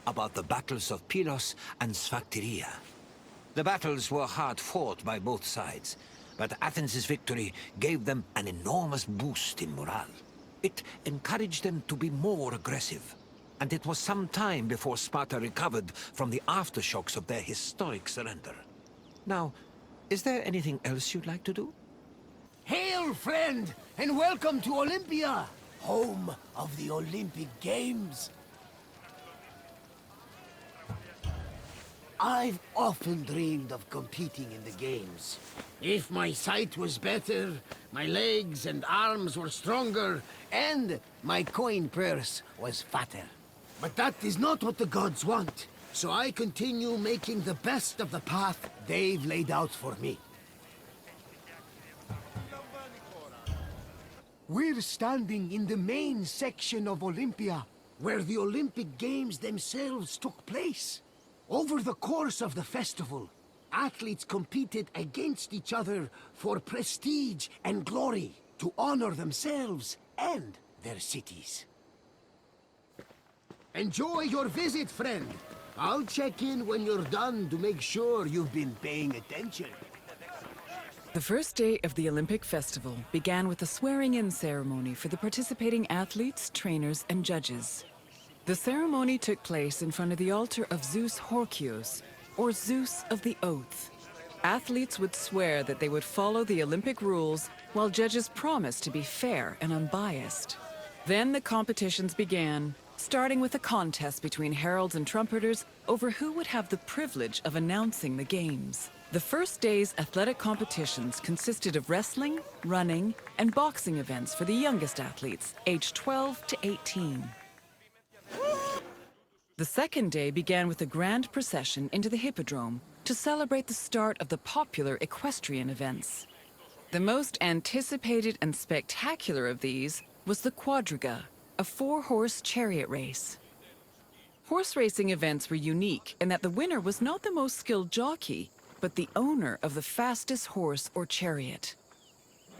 about the battles of Pylos and Sphacteria. The battles were hard fought by both sides, but Athens' victory gave them an enormous boost in morale. It encouraged them to be more aggressive, and it was some time before Sparta recovered from the aftershocks of their historic surrender. Now, is there anything else you'd like to do? Hail, friend, and welcome to Olympia, home of the Olympic Games. I've often dreamed of competing in the games. If my sight was better, my legs and arms were stronger, and my coin purse was fatter. But that is not what the gods want, so I continue making the best of the path they've laid out for me. We're standing in the main section of Olympia, where the Olympic Games themselves took place. Over the course of the festival, athletes competed against each other for prestige and glory to honor themselves and their cities. Enjoy your visit, friend. I'll check in when you're done to make sure you've been paying attention. The first day of the Olympic Festival began with a swearing-in ceremony for the participating athletes, trainers, and judges. The ceremony took place in front of the altar of Zeus Horkios, or Zeus of the Oath. Athletes would swear that they would follow the Olympic rules, while judges promised to be fair and unbiased. Then the competitions began, starting with a contest between heralds and trumpeters over who would have the privilege of announcing the games. The first day's athletic competitions consisted of wrestling, running, and boxing events for the youngest athletes, aged 12 to 18. The second day began with a grand procession into the Hippodrome to celebrate the start of the popular equestrian events. The most anticipated and spectacular of these was the Quadriga, a four-horse chariot race. Horse racing events were unique in that the winner was not the most skilled jockey, but the owner of the fastest horse or chariot.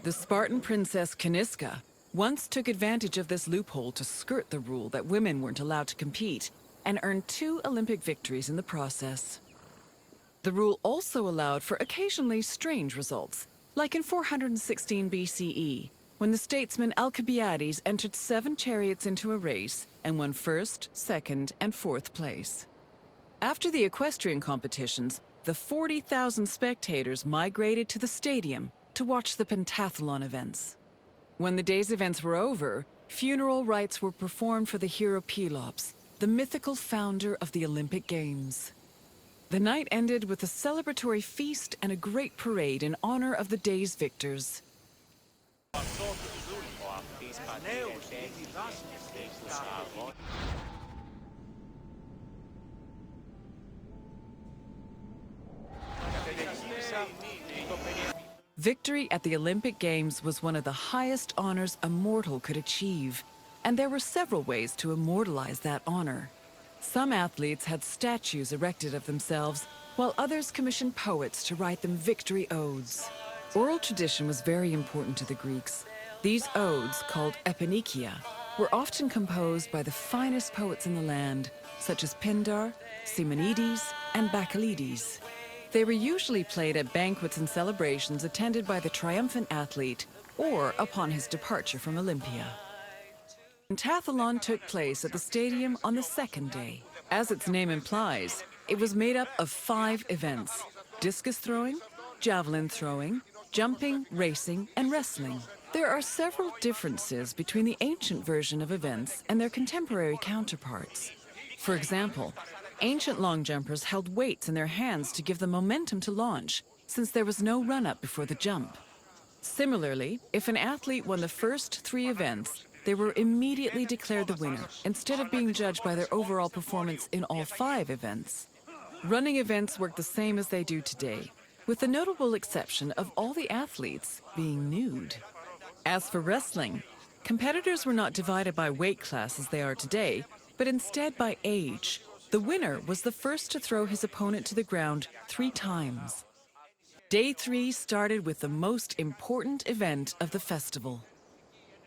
The Spartan princess Caniska once took advantage of this loophole to skirt the rule that women weren't allowed to compete, and earned 2 Olympic victories in the process. The rule also allowed for occasionally strange results, like in 416 BCE, when the statesman Alcibiades entered 7 chariots into a race and won first, second, and fourth place. After the equestrian competitions, the 40,000 spectators migrated to the stadium to watch the pentathlon events. When the day's events were over, funeral rites were performed for the hero Pelops, the mythical founder of the Olympic Games. The night ended with a celebratory feast and a great parade in honor of the day's victors. Victory at the Olympic Games was one of the highest honors a mortal could achieve, and there were several ways to immortalize that honor. Some athletes had statues erected of themselves, while others commissioned poets to write them victory odes. Oral tradition was very important to the Greeks. These odes, called eponychia, were often composed by the finest poets in the land, such as Pindar, Simonides, and Bacchylides. They were usually played at banquets and celebrations attended by the triumphant athlete or upon his departure from Olympia. Pentathlon took place at the stadium on the second day. As its name implies, it was made up of 5 events: discus throwing, javelin throwing, jumping, racing, and wrestling. There are several differences between the ancient version of events and their contemporary counterparts. For example, ancient long jumpers held weights in their hands to give them momentum to launch, since there was no run-up before the jump. Similarly, if an athlete won the first 3 events, they were immediately declared the winner, instead of being judged by their overall performance in all 5 events. Running events work the same as they do today, with the notable exception of all the athletes being nude. As for wrestling, competitors were not divided by weight class as they are today, but instead by age. The winner was the first to throw his opponent to the ground 3 times. Day 3 started with the most important event of the festival.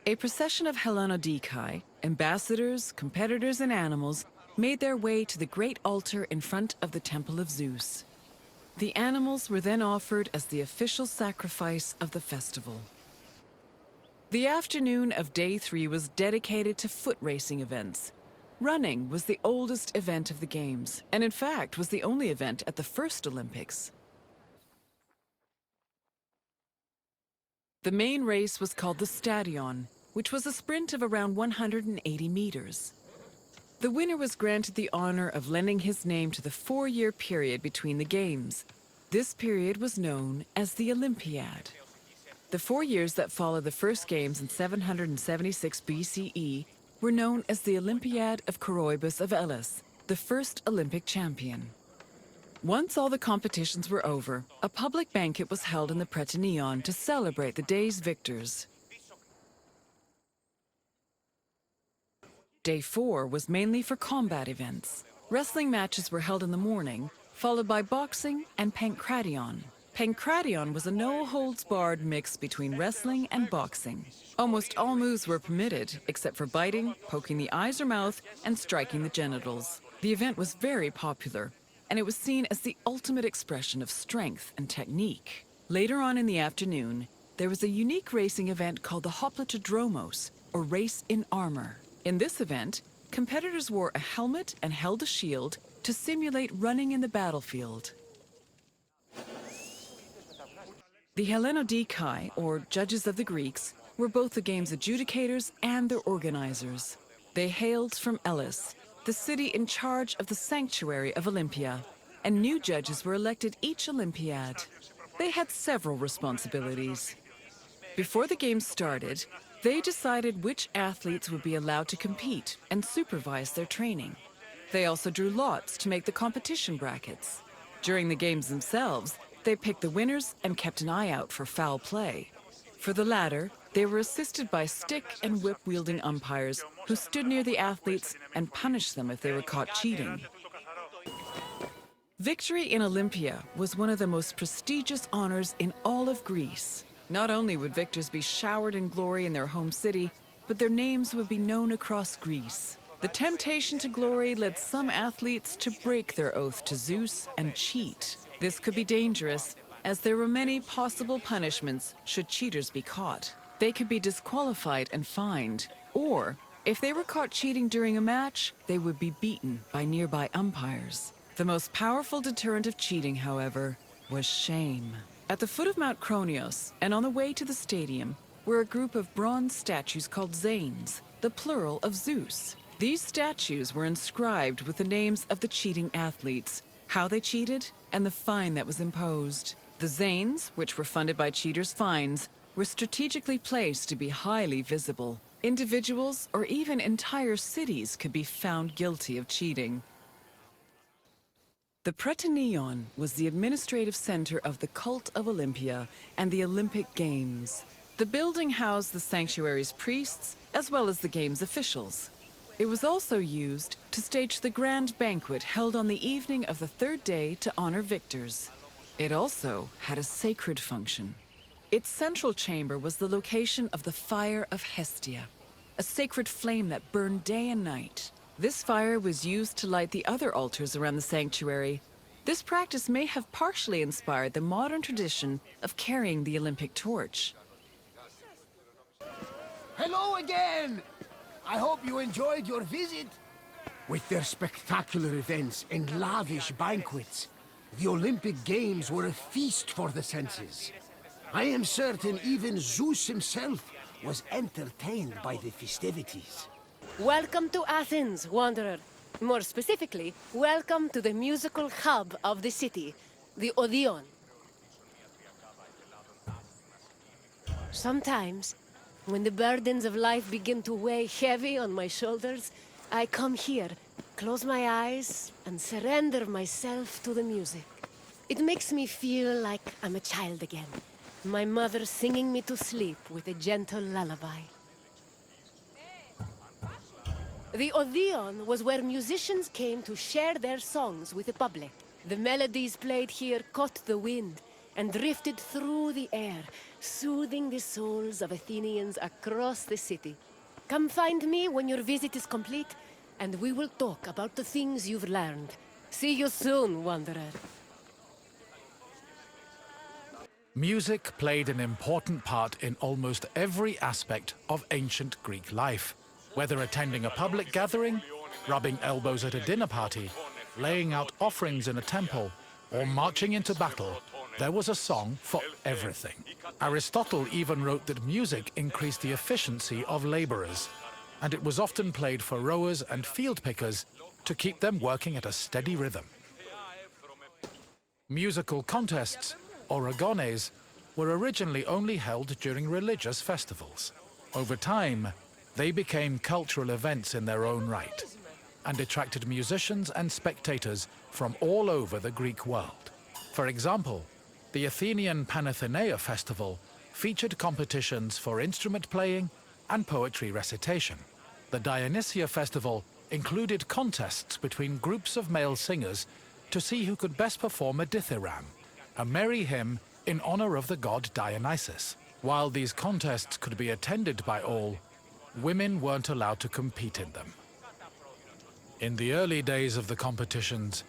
A procession of Hellanodikai, ambassadors, competitors, and animals, made their way to the great altar in front of the Temple of Zeus. The animals were then offered as the official sacrifice of the festival. The afternoon of Day 3 was dedicated to foot racing events. Running was the oldest event of the Games, and in fact was the only event at the first Olympics. The main race was called the Stadion, which was a sprint of around 180 meters. The winner was granted the honor of lending his name to the 4-year period between the Games. This period was known as the Olympiad. The 4 years that followed the first Games in 776 BCE were known as the Olympiad of Coroebus of Elis, the first Olympic champion. Once all the competitions were over, a public banquet was held in the Prytaneon to celebrate the day's victors. Day 4 was mainly for combat events. Wrestling matches were held in the morning, followed by boxing and pankration. Pankration was a no-holds-barred mix between wrestling and boxing. Almost all moves were permitted, except for biting, poking the eyes or mouth, and striking the genitals. The event was very popular, and it was seen as the ultimate expression of strength and technique. Later on in the afternoon, there was a unique racing event called the Hoplitodromos, or race in armor. In this event, competitors wore a helmet and held a shield to simulate running in the battlefield. The Hellenodikai, or judges of the Greeks, were both the game's adjudicators and their organizers. They hailed from Elis, the city in charge of the sanctuary of Olympia, and new judges were elected each Olympiad. They had several responsibilities. Before the games started, they decided which athletes would be allowed to compete and supervise their training. They also drew lots to make the competition brackets. During the games themselves, they picked the winners and kept an eye out for foul play. For the latter, they were assisted by stick and whip-wielding umpires who stood near the athletes and punished them if they were caught cheating. Victory in Olympia was one of the most prestigious honors in all of Greece. Not only would victors be showered in glory in their home city, but their names would be known across Greece. The temptation to glory led some athletes to break their oath to Zeus and cheat. This could be dangerous, as there were many possible punishments should cheaters be caught. They could be disqualified and fined, or if they were caught cheating during a match, they would be beaten by nearby umpires. The most powerful deterrent of cheating, however, was shame. At the foot of Mount Kronios, and on the way to the stadium, were a group of bronze statues called Zanes, the plural of Zeus. These statues were inscribed with the names of the cheating athletes, how they cheated, and the fine that was imposed. The Zanes, which were funded by cheaters' fines, were strategically placed to be highly visible. Individuals or even entire cities could be found guilty of cheating. The Prytaneon was the administrative center of the cult of Olympia and the Olympic Games. The building housed the sanctuary's priests as well as the Games officials. It was also used to stage the grand banquet held on the evening of the third day to honor victors. It also had a sacred function. Its central chamber was the location of the Fire of Hestia, a sacred flame that burned day and night. This fire was used to light the other altars around the sanctuary. This practice may have partially inspired the modern tradition of carrying the Olympic torch. Hello again! I hope you enjoyed your visit. With their spectacular events and lavish banquets, the Olympic Games were a feast for the senses. I am certain even Zeus himself was entertained by the festivities. Welcome to Athens, Wanderer. More specifically, welcome to the musical hub of the city, the Odeon. Sometimes, when the burdens of life begin to weigh heavy on my shoulders, I come here, close my eyes, and surrender myself to the music. It makes me feel like I'm a child again, my mother singing me to sleep with a gentle lullaby. The Odeon was where musicians came to share their songs with the public. The melodies played here caught the wind and drifted through the air, soothing the souls of Athenians across the city. Come find me when your visit is complete, and we will talk about the things you've learned. See you soon, Wanderer. Music played an important part in almost every aspect of ancient Greek life. Whether attending a public gathering, rubbing elbows at a dinner party, laying out offerings in a temple, or marching into battle, there was a song for everything. Aristotle even wrote that music increased the efficiency of laborers, and it was often played for rowers and field pickers to keep them working at a steady rhythm. Musical contests, or agones, were originally only held during religious festivals. Over time, they became cultural events in their own right, and attracted musicians and spectators from all over the Greek world. For example, the Athenian Panathenaea festival featured competitions for instrument playing and poetry recitation. The Dionysia festival included contests between groups of male singers to see who could best perform a dithyramb, a merry hymn in honor of the god Dionysus. While these contests could be attended by all, women weren't allowed to compete in them. In the early days of the competitions,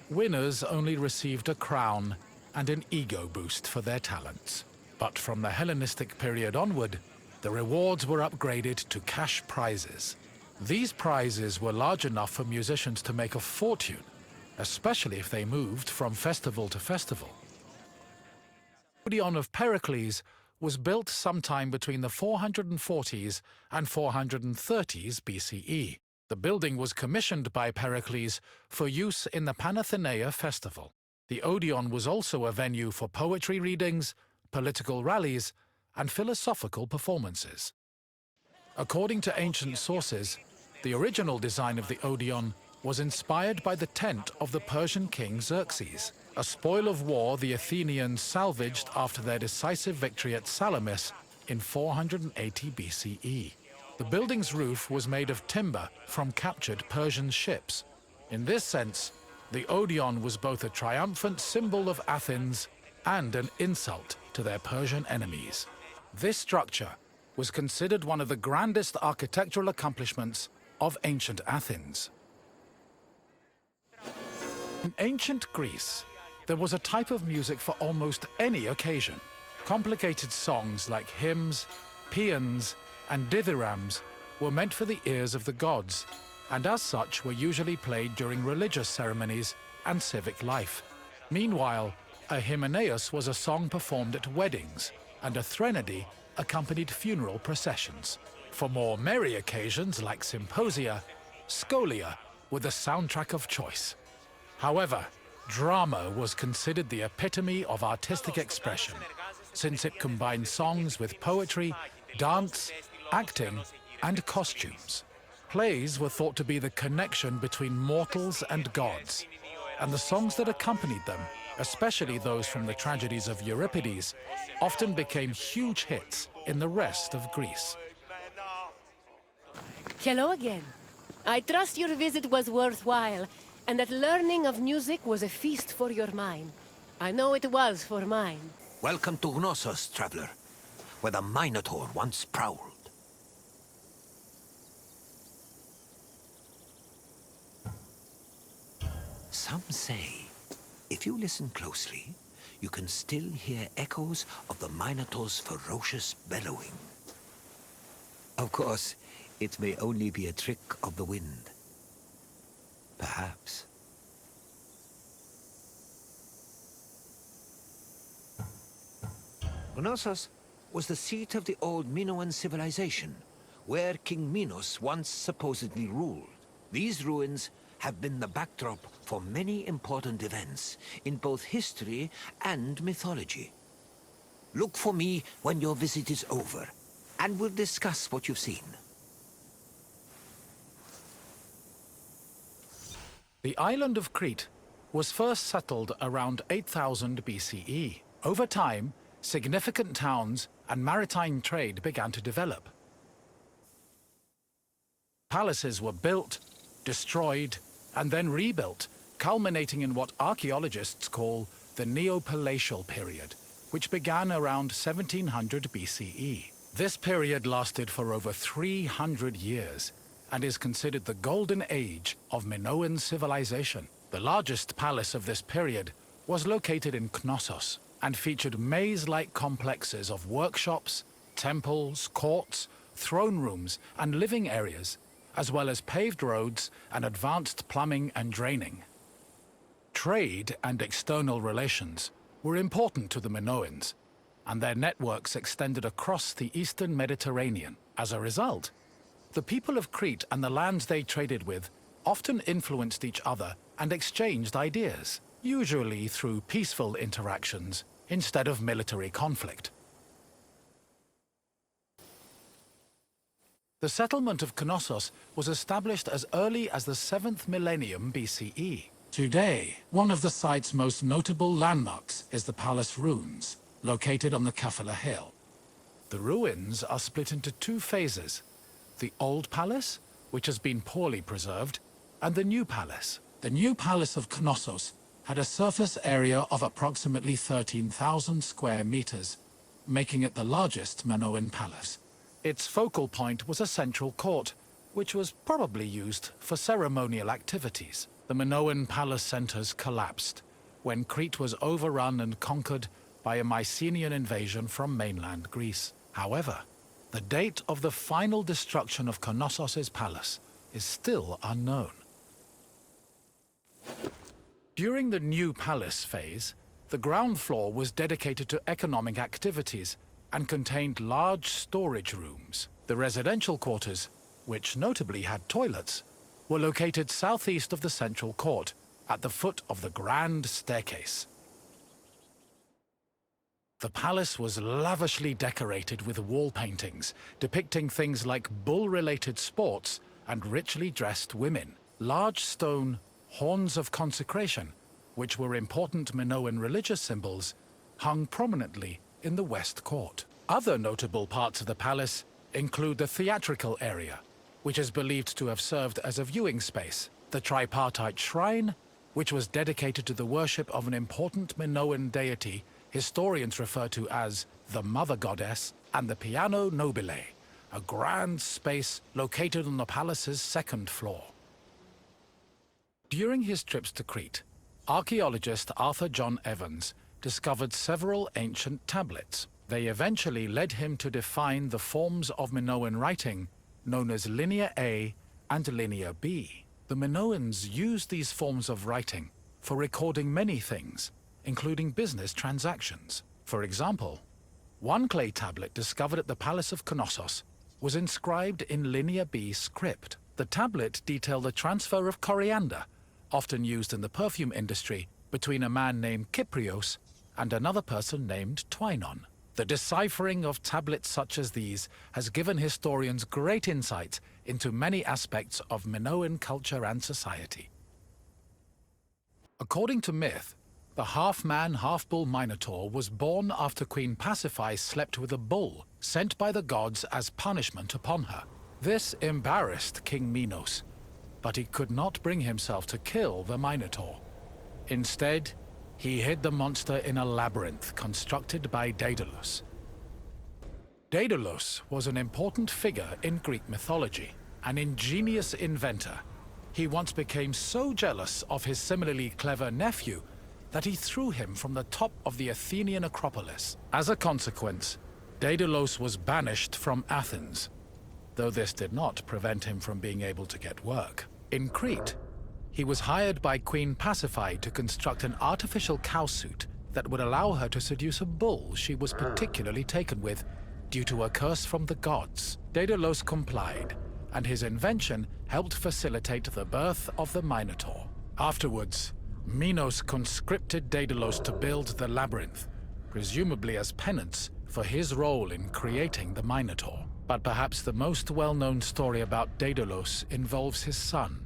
winners only received a crown and an ego boost for their talents. But from the Hellenistic period onward, the rewards were upgraded to cash prizes. These prizes were large enough for musicians to make a fortune, especially if they moved from festival to festival. The Odeon of Pericles was built sometime between the 440s and 430s BCE. The building was commissioned by Pericles for use in the Panathenaea festival. The Odeon was also a venue for poetry readings, political rallies, and philosophical performances. According to ancient sources, the original design of the Odeon was inspired by the tent of the Persian king Xerxes, a spoil of war the Athenians salvaged after their decisive victory at Salamis in 480 BCE. The building's roof was made of timber from captured Persian ships. In this sense, the Odeon was both a triumphant symbol of Athens and an insult to their Persian enemies. This structure was considered one of the grandest architectural accomplishments of ancient Athens. In ancient Greece, there was a type of music for almost any occasion. Complicated songs like hymns, paeans, and dithyrambs were meant for the ears of the gods, and as such were usually played during religious ceremonies and civic life. Meanwhile, a hymneus was a song performed at weddings, and a threnody accompanied funeral processions. For more merry occasions like symposia, scholia were the soundtrack of choice. However, drama was considered the epitome of artistic expression, since it combined songs with poetry, dance, acting, and costumes. Plays were thought to be the connection between mortals and gods, and the songs that accompanied them, especially those from the tragedies of Euripides, often became huge hits in the rest of Greece. Hello again. I trust your visit was worthwhile, and that learning of music was a feast for your mind. I know it was for mine. Welcome to Gnossos, traveler, where the Minotaur once prowled. Some say, if you listen closely, you can still hear echoes of the Minotaur's ferocious bellowing. Of course, it may only be a trick of the wind. Perhaps. Gnossos was the seat of the old Minoan civilization, where King Minos once supposedly ruled. These ruins have been the backdrop for many important events in both history and mythology. Look for me when your visit is over, and we'll discuss what you've seen. The island of Crete was first settled around 8000 BCE. Over time, significant towns and maritime trade began to develop. Palaces were built, destroyed, and then rebuilt, culminating in what archaeologists call the Neopalatial period, which began around 1700 BCE. This period lasted for over 300 years and is considered the golden age of Minoan civilization. The largest palace of this period was located in Knossos and featured maze-like complexes of workshops, temples, courts, throne rooms, and living areas, as well as paved roads and advanced plumbing and draining. Trade and external relations were important to the Minoans, and their networks extended across the eastern Mediterranean. As a result, the people of Crete and the lands they traded with often influenced each other and exchanged ideas, usually through peaceful interactions instead of military conflict. The settlement of Knossos was established as early as the 7th millennium BCE. Today, one of the site's most notable landmarks is the palace ruins, located on the Kafala Hill. The ruins are split into two phases: the old palace, which has been poorly preserved, and the new palace. The new palace of Knossos had a surface area of approximately 13,000 square meters, making it the largest Minoan palace. Its focal point was a central court, which was probably used for ceremonial activities. The Minoan palace centers collapsed when Crete was overrun and conquered by a Mycenaean invasion from mainland Greece. However, the date of the final destruction of Knossos' palace is still unknown. During the new palace phase, the ground floor was dedicated to economic activities and contained large storage rooms. The residential quarters, which notably had toilets, were located southeast of the central court, at the foot of the grand staircase. The palace was lavishly decorated with wall paintings, depicting things like bull-related sports and richly dressed women. Large stone horns of consecration, which were important Minoan religious symbols, hung prominently in the west court. Other notable parts of the palace include the theatrical area, which is believed to have served as a viewing space, the tripartite shrine, which was dedicated to the worship of an important Minoan deity historians refer to as the Mother Goddess, and the Piano Nobile, a grand space located on the palace's second floor. During his trips to Crete, archaeologist Arthur John Evans discovered several ancient tablets. They eventually led him to define the forms of Minoan writing known as Linear A and Linear B. The Minoans used these forms of writing for recording many things, including business transactions. For example, one clay tablet discovered at the Palace of Knossos was inscribed in Linear B script. The tablet detailed the transfer of coriander, often used in the perfume industry, between a man named Kyprios and another person named Twinon. The deciphering of tablets such as these has given historians great insight into many aspects of Minoan culture and society. According to myth, the half-man, half-bull Minotaur was born after Queen Pasiphae slept with a bull sent by the gods as punishment upon her. This embarrassed King Minos, but he could not bring himself to kill the Minotaur. Instead, he hid the monster in a labyrinth constructed by Daedalus. Daedalus was an important figure in Greek mythology, an ingenious inventor. He once became so jealous of his similarly clever nephew that he threw him from the top of the Athenian Acropolis. As a consequence, Daedalus was banished from Athens, though this did not prevent him from being able to get work. In Crete, he was hired by Queen Pasiphae to construct an artificial cowsuit that would allow her to seduce a bull she was particularly taken with due to a curse from the gods. Daedalus complied, and his invention helped facilitate the birth of the Minotaur. Afterwards, Minos conscripted Daedalus to build the labyrinth, presumably as penance for his role in creating the Minotaur. But perhaps the most well-known story about Daedalus involves his son,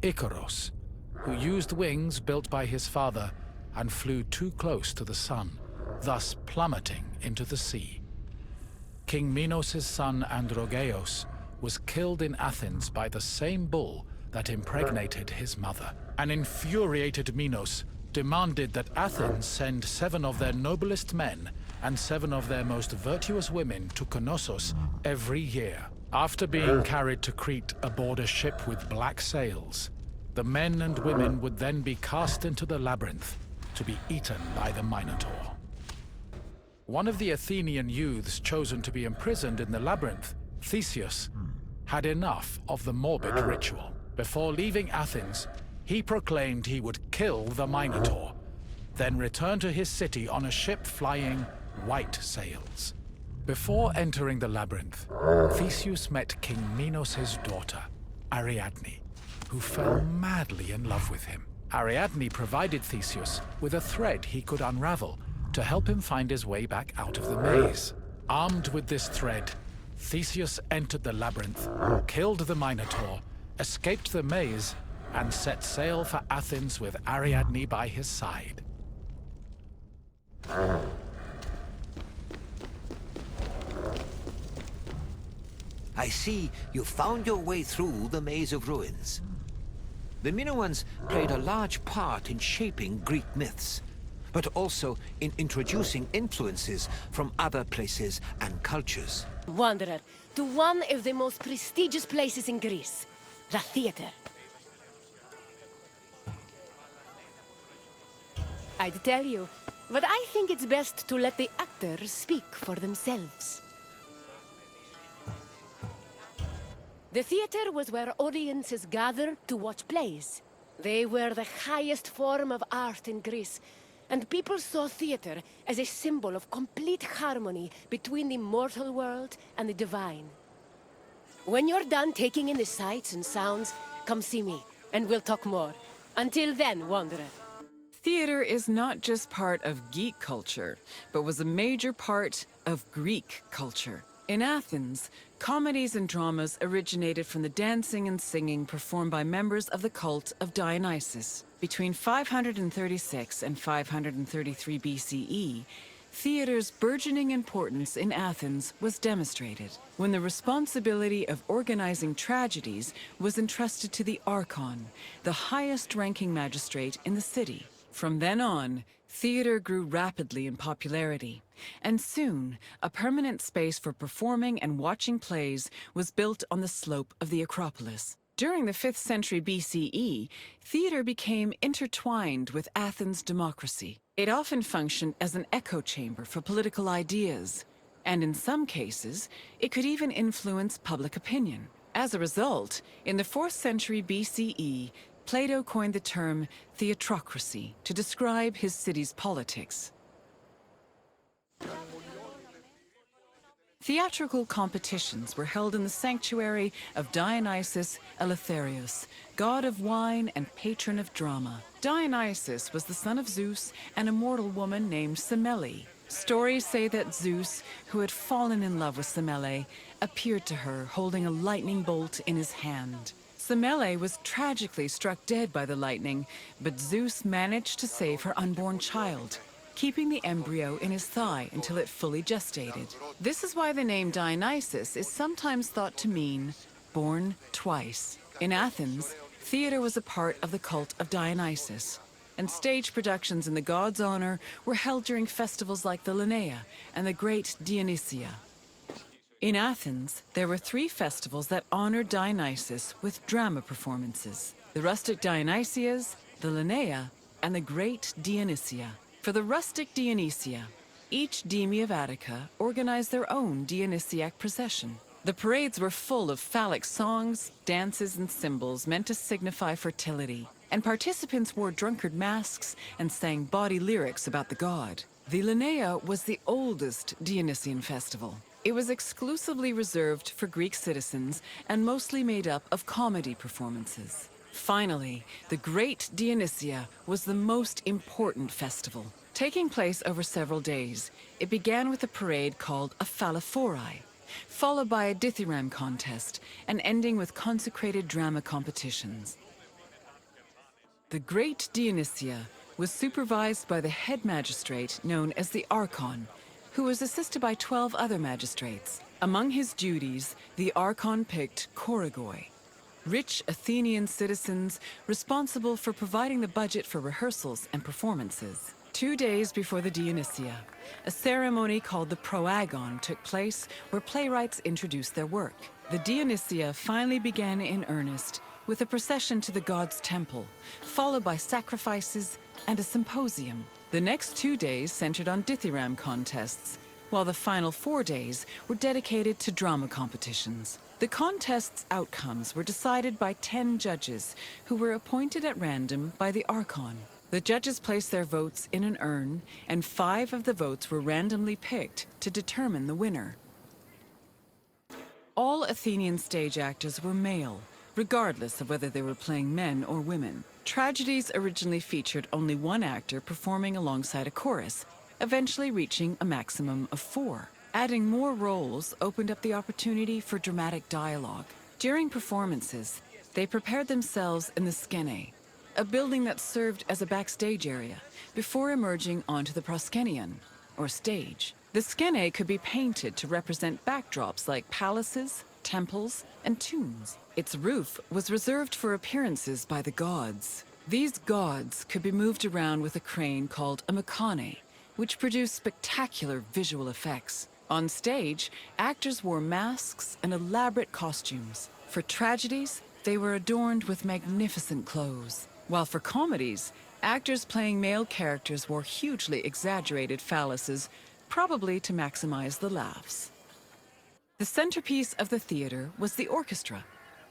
Icaros, who used wings built by his father and flew too close to the sun, thus plummeting into the sea. King Minos' son Androgeos was killed in Athens by the same bull that impregnated his mother. An infuriated Minos demanded that Athens send 7 of their noblest men and 7 of their most virtuous women to Knossos every year. After being carried to Crete aboard a ship with black sails, the men and women would then be cast into the labyrinth to be eaten by the Minotaur. One of the Athenian youths chosen to be imprisoned in the labyrinth, Theseus, had enough of the morbid ritual. Before leaving Athens, he proclaimed he would kill the Minotaur, then return to his city on a ship flying white sails. Before entering the labyrinth, Theseus met King Minos' daughter, Ariadne, who fell madly in love with him. Ariadne provided Theseus with a thread he could unravel to help him find his way back out of the maze. Armed with this thread, Theseus entered the labyrinth, killed the Minotaur, escaped the maze, and set sail for Athens with Ariadne by his side. I see you found your way through the Maze of Ruins. The Minoans played a large part in shaping Greek myths, but also in introducing influences from other places and cultures. Wanderer, to one of the most prestigious places in Greece, the theater. I'd tell you, but I think it's best to let the actors speak for themselves. The theater was where audiences gathered to watch plays. They were the highest form of art in Greece, and people saw theater as a symbol of complete harmony between the mortal world and the divine. When you're done taking in the sights and sounds, come see me, and we'll talk more. Until then, Wanderer. Theater is not just part of geek culture, but was a major part of Greek culture. In Athens, comedies and dramas originated from the dancing and singing performed by members of the cult of Dionysus. Between 536 and 533 BCE, theater's burgeoning importance in Athens was demonstrated when the responsibility of organizing tragedies was entrusted to the Archon, the highest-ranking magistrate in the city. From then on, theater grew rapidly in popularity, and soon, a permanent space for performing and watching plays was built on the slope of the Acropolis. During the 5th century BCE, theater became intertwined with Athens' democracy. It often functioned as an echo chamber for political ideas, and in some cases, it could even influence public opinion. As a result, in the 4th century BCE, Plato coined the term theatrocracy to describe his city's politics. Theatrical competitions were held in the sanctuary of Dionysus Eleutherius, god of wine and patron of drama. Dionysus was the son of Zeus and a mortal woman named Semele. Stories say that Zeus, who had fallen in love with Semele, appeared to her holding a lightning bolt in his hand. Semele was tragically struck dead by the lightning, but Zeus managed to save her unborn child, keeping the embryo in his thigh until it fully gestated. This is why the name Dionysus is sometimes thought to mean born twice. In Athens, theater was a part of the cult of Dionysus, and stage productions in the god's honor were held during festivals like the Linnaea and the Great Dionysia. In Athens, there were 3 festivals that honored Dionysus with drama performances: the rustic Dionysias, the Linnaea, and the Great Dionysia. For the rustic Dionysia, each deme of Attica organized their own Dionysiac procession. The parades were full of phallic songs, dances, and symbols meant to signify fertility, and participants wore drunkard masks and sang bawdy lyrics about the god. The Linnaea was the oldest Dionysian festival. It was exclusively reserved for Greek citizens and mostly made up of comedy performances. Finally, the Great Dionysia was the most important festival. Taking place over several days, it began with a parade called a phallophori, followed by a dithyramb contest, and ending with consecrated drama competitions. The Great Dionysia was supervised by the head magistrate known as the Archon, who was assisted by 12 other magistrates. Among his duties, the Archon picked choregoi, rich Athenian citizens responsible for providing the budget for rehearsals and performances. 2 days before the Dionysia, a ceremony called the proagon took place where playwrights introduced their work. The Dionysia finally began in earnest, with a procession to the god's temple, followed by sacrifices and a symposium. The next 2 days centered on dithyramb contests, while the final 4 days were dedicated to drama competitions. The contest's outcomes were decided by 10 judges, who were appointed at random by the Archon. The judges placed their votes in an urn, and 5 of the votes were randomly picked to determine the winner. All Athenian stage actors were male, regardless of whether they were playing men or women. Tragedies originally featured only 1 actor performing alongside a chorus, eventually reaching a maximum of 4. Adding more roles opened up the opportunity for dramatic dialogue. During performances, they prepared themselves in the skene, a building that served as a backstage area, before emerging onto the proskenion, or stage. The skene could be painted to represent backdrops like palaces, temples, and tombs. Its roof was reserved for appearances by the gods. These gods could be moved around with a crane called a mechane, which produced spectacular visual effects. On stage, actors wore masks and elaborate costumes. For tragedies, they were adorned with magnificent clothes. While for comedies, actors playing male characters wore hugely exaggerated phalluses, probably to maximize the laughs. The centerpiece of the theater was the orchestra,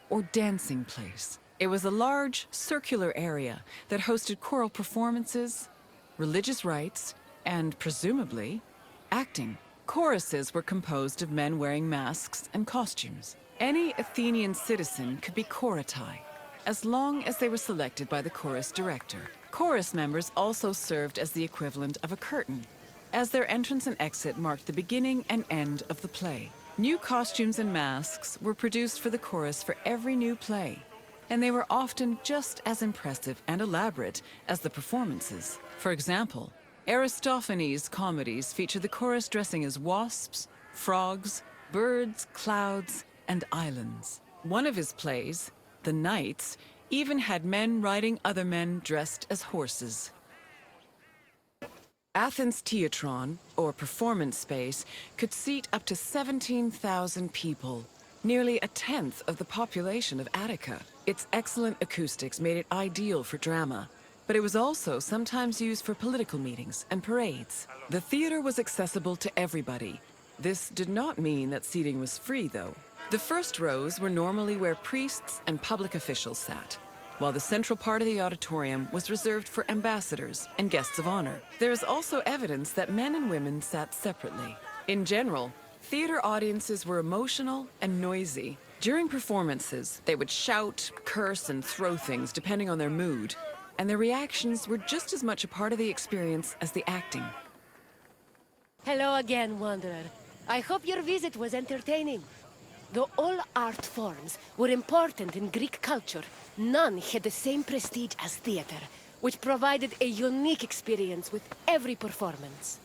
or dancing place. It was a large, circular area that hosted choral performances, religious rites, and, presumably, acting. Choruses were composed of men wearing masks and costumes. Any Athenian citizen could be choratai, as long as they were selected by the chorus director. Chorus members also served as the equivalent of a curtain, as their entrance and exit marked the beginning and end of the play. New costumes and masks were produced for the chorus for every new play, and they were often just as impressive and elaborate as the performances. For example, Aristophanes' comedies feature the chorus dressing as wasps, frogs, birds, clouds, and islands. One of his plays, The Knights, even had men riding other men dressed as horses. Athens' Theatron, or performance space, could seat up to 17,000 people, nearly a tenth of the population of Attica. Its excellent acoustics made it ideal for drama, but it was also sometimes used for political meetings and parades. The theater was accessible to everybody. This did not mean that seating was free, though. The first rows were normally where priests and public officials sat, while the central part of the auditorium was reserved for ambassadors and guests of honor. There is also evidence that men and women sat separately. In general, theater audiences were emotional and noisy. During performances, they would shout, curse, and throw things depending on their mood, and their reactions were just as much a part of the experience as the acting. Hello again, Wanderer. I hope your visit was entertaining. Though all art forms were important in Greek culture, none had the same prestige as theater, which provided a unique experience with every performance.